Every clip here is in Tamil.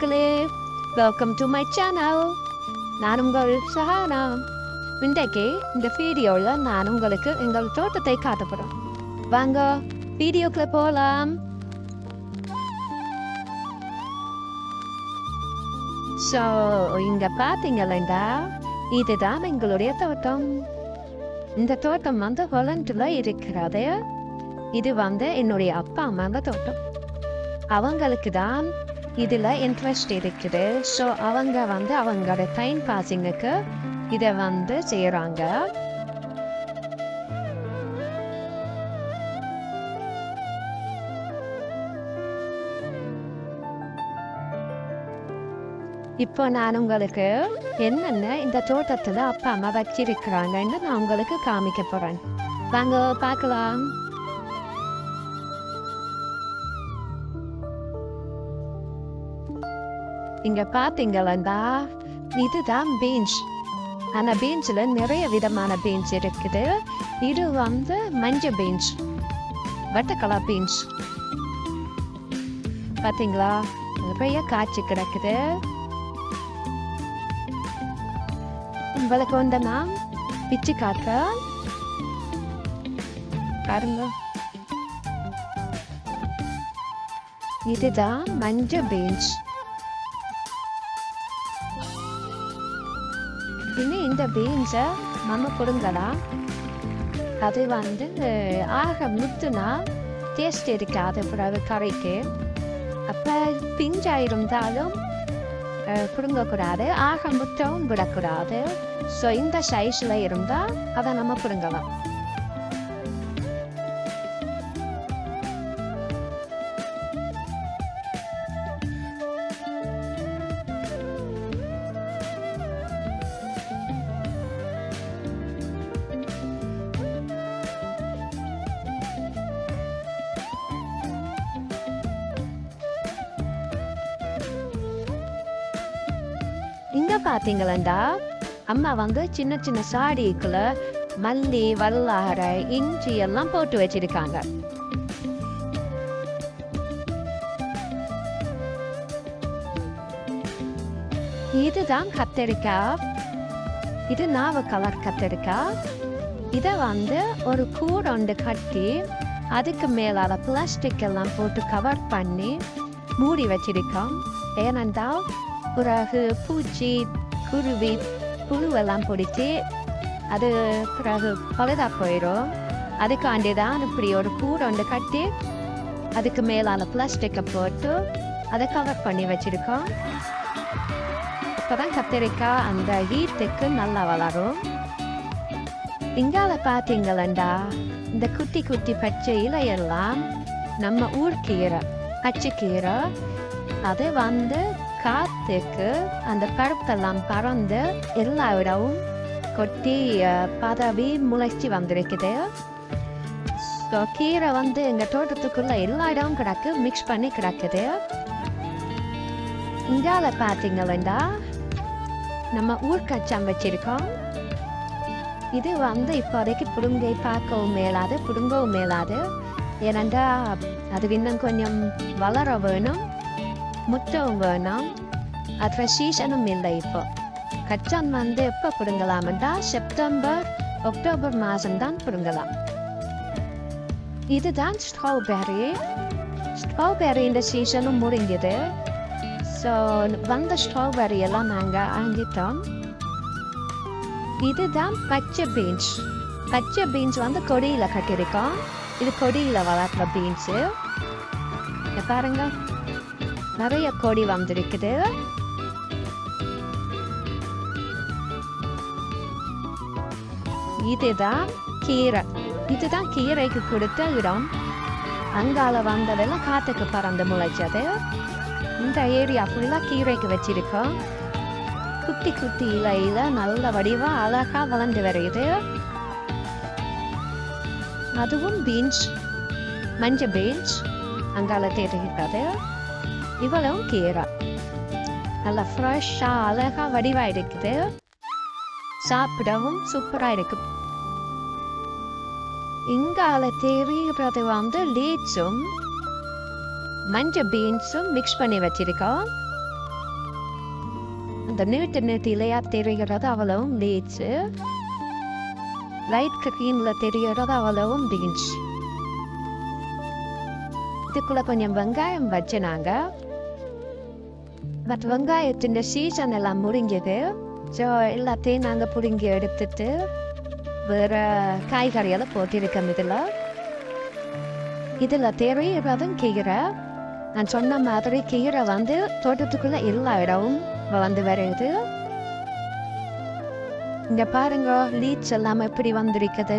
மக்களே, வெல்கம் டு மை சேனல். நான் உங்கள் சஹானா. இன்றைக்கு இந்த வீடியோவில் நான் உங்களுக்கு எங்கள் தோட்டத்தை காட்டப்படுறேன். வாங்க வீடியோக்குள்ள போகலாம். ஸோ இங்கே பார்த்தீங்களா, இதுதான் எங்களுடைய தோட்டம். இந்த தோட்டம் ஹாலண்டில் இருக்கிறது. இது என்னுடைய அப்பா அம்மாங்க தோட்டம். அவங்களுக்கு தான் இதில் இன்ட்ரெஸ்ட் இருக்குது. ஸோ அவங்க அவங்களோட டைம் பாஸிங்குக்கு இதை செய்கிறாங்க. இப்போ நான் உங்களுக்கு என்னென்ன இந்த தோட்டத்தில் அப்பா அம்மா வச்சிருக்கிறாங்கன்னு நான் உங்களுக்கு காமிக்க போகிறேன். வாங்க பார்க்கலாம். இங்க பார்த்தீங்களா, இதுதான் பீன்ஸ். ஆனால் பீன்ஸில் நிறைய விதமான பீன்ஸ் இருக்குது. இது மஞ்சள் பீன்ஸ், வட்டக்கலர் பீன்ஸ். பார்த்தீங்களா, நிறைய காய்ச்சி கிடக்குது. உங்களுக்கு நான் பிச்சு காக்க பாருங்க. இதுதான் மஞ்சள் பீன்ஸ். இனி இந்த பீன்ஸை நம்ம கொடுங்கலாம். அது ஆக முத்துனா டேஸ்ட் இருக்காது பிறகு கறிக்கு. அப்போ பிஞ்சாயிருந்தாலும் பிடுங்கக்கூடாது, ஆக முத்தவும் விடக்கூடாது. ஸோ இந்த சைஸில் இருந்தால் அதை நம்ம பிடுங்கலாம். இங்க பாத்தீங்களா, அம்மா சின்ன சின்ன சாடிக்குள்ள மல்லி, வல்லாரை, இஞ்சி எல்லாம் போட்டு வச்சிருக்காங்க. இதுதான் கத்தரிக்காய். இது நாவ கலர் கத்தரிக்காய். இதை ஒரு கூடொண்டு கட்டி அதுக்கு மேலால பிளாஸ்டிக் எல்லாம் போட்டு கவர் பண்ணி மூடி வச்சிருக்கோம். ஏனென்றால் பிறகு பூச்சி, குருவி, புழுவெல்லாம் பிடிச்சி அது பிறகு பழுதா போயிடும். அதுக்காண்டி தான் இப்படி ஒரு கூடொண்டு கட்டி அதுக்கு மேலான பிளாஸ்டிக்கை போட்டு அதை கவர் பண்ணி வச்சிருக்கோம். இப்போதான் கத்திரிக்காய் அந்த ஹீட்டுக்கு நல்லா வளரும். இங்கால பார்த்தீங்களா, இந்த குட்டி குட்டி பச்சை இலையெல்லாம் நம்ம ஊர்க்கீரை, பச்சைக்கீரை. அது காத்துக்கு அந்த பருப்பெல்லாம் பறந்து எல்லா இடமும் கொட்டி பதவி முளைச்சி வந்திருக்குது. ஸோ கீரை எங்கள் தோட்டத்துக்குள்ள எல்லா இடமும் கிடக்கு, மிக்ஸ் பண்ணி கிடக்குது. இங்கால பார்த்தீங்களா, நம்ம ஊர்க்கச்சாம் வச்சிருக்கோம். இது இப்போதைக்கு புடுங்கை பார்க்கவும் மேலாது, புடுங்கவும் மேலாது. ஏனென்றா அது இன்னும் கொஞ்சம் வளர வேணும், முட்டவும் வேணும். அது சீசனும் இல்லை. இப்போ கச்சான் எப்போ பிடுங்கலாம்டா, செப்டம்பர் அக்டோபர் மாதம்தான் பிடுங்கலாம். இதுதான் ஸ்ட்ராபெரி. ஸ்ட்ராபெரி இந்த சீசனும் முடிஞ்சது. ஸோ ஸ்ட்ராபெரி எல்லாம் நாங்கள் வாங்கிட்டோம். இதுதான் பச்சை பீன்ஸ். பச்சை பீன்ஸ் கொடியில் கட்டியிருக்கோம். இது கொடியில் வளர்க்குற பீன்ஸு. பாருங்க, நிறைய கொடி வந்திருக்குது. இதுதான் கீரை. இதுதான் கீரைக்கு கொடுத்த இடம். அங்கால வந்ததெல்லாம் காத்துக்கு பறந்து முளைச்சது. இந்த ஏரியா ஃபுல்லாக கீரைக்கு வச்சிருக்கோம். குட்டி குட்டி இலையில நல்ல வடிவா அழகா வளர்ந்து வருது. அதுவும் பீன்ஸ், மஞ்சள் பீன்ஸ் அங்கால தெரிகிறது. இவ்வளவும் கீரை நல்லா ஃப்ரெஷ்ஷா அழகா வடிவா இருக்குது. சாப்பிடவும் சூப்பரா இருக்கு. இங்கால தெரிகிறது லீக்ஸும் மஞ்சள் பீன்ஸும் மிக்ஸ் பண்ணி வச்சிருக்கோம். அந்த நீட்டு இலையா தெரிகிறது அவ்வளவும் லீச்சு, லைட் கிரீன்ல தெரிகிறது அவ்வளவும் பீன்ஸ். இதுக்குள்ள கொஞ்சம் வெங்காயம் வச்சுனாங்க. பட் வெங்காயத்தின் சீசன் எல்லாம் முடிஞ்சது. ஸோ எல்லாத்தையும் நாங்கள் பிடுங்கி எடுத்துட்டு வேற காய்கறியெல்லாம் போட்டிருக்கோம். இதில் தெரிகிறதும் கீரை. நான் சொன்ன மாதிரி கீரை தோட்டத்துக்குள்ள எல்லா இடமும் வருது. இங்க பாருங்க லீட்ஸ் எல்லாம் எப்படி வந்திருக்குது.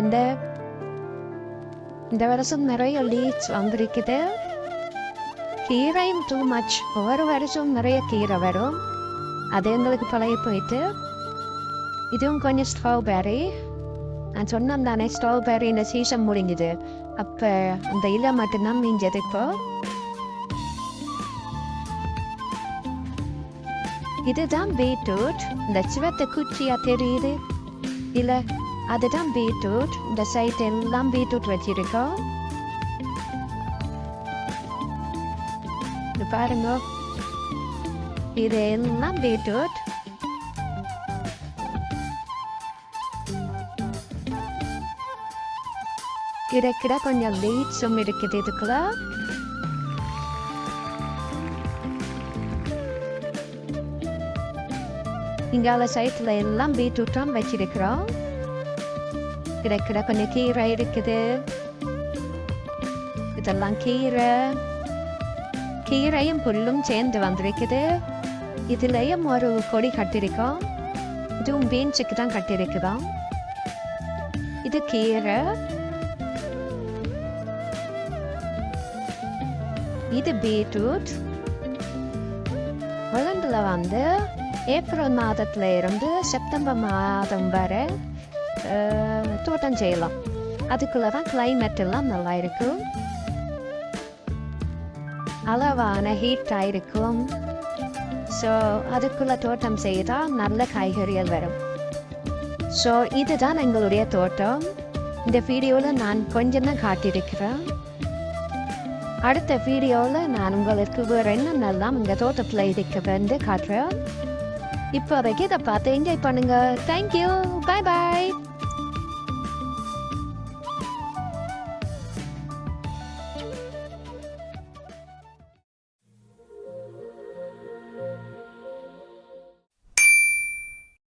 இந்த வருஷம் நிறைய லீட்ஸ் வந்திருக்குது. கீரையும் டூ மச். ஒவ்வொரு வருஷம் நிறைய கீரை வரும், அது எங்களுக்கு பழைய போயிட்டு. இதுவும் கொஞ்சம் ஸ்ட்ராபெரி. நான் சொன்னேன் தானே ஸ்ட்ராபெரி இந்த சீசன் முடிஞ்சுது, அப்போ அந்த இலை மட்டும்தான் மிஞ்சது. இப்போ இதுதான் பீட்ரூட். இந்த சிவத்தை குச்சியா தெரியுது இல்ல, அதுதான் பீட்ரூட். இந்த சைட் எல்லாம் பீட்ரூட் வச்சிருக்கோம். பாருங்க, இது எல்லாம் பீட்ரூட். கிடைக்கிற கொஞ்சம் லீட்ஸும் இருக்குது இதுக்குள்ள. இங்கால சைட்ல எல்லாம் பீட்ரூட்டும் வச்சிருக்கிறோம். கிடைக்கிற கொஞ்சம் கீரை இருக்குது. இதெல்லாம் கீரையும் புல்லும் சேர்ந்து வந்திருக்குது. இதுலயும் ஒரு கொடி கட்டிருக்கோம். இதுவும் பீன்ஸுக்கு தான் கட்டிருக்குதான். இது கீரை, இது பீட்ரூட். ஹாலண்ட்ல ஏப்ரல் மாதத்துல இருந்து செப்டம்பர் மாதம் வரை தோட்டம் செய்யலாம். அதுக்குள்ளதான் கிளைமேட் எல்லாம் நல்லா இருக்கும், அளவான ஹீட் ஆயிருக்கும். ஸோ அதுக்குள்ள தோட்டம் செய்தால் நல்ல காய்கறிகள் வரும். ஸோ இதுதான் எங்களுடைய தோட்டம். இந்த வீடியோவில் நான் கொஞ்சம் தான் காட்டியிருக்கிறேன். அடுத்த வீடியோவில் நான் உங்களுக்கு வேறு என்னென்னலாம் இங்கே தோட்டத்தில் இருக்கிறது காட்டுறேன். இப்போதைக்கு இதை பார்த்து என்ஜாய் பண்ணுங்க. தேங்க்யூ, பாய் பாய்.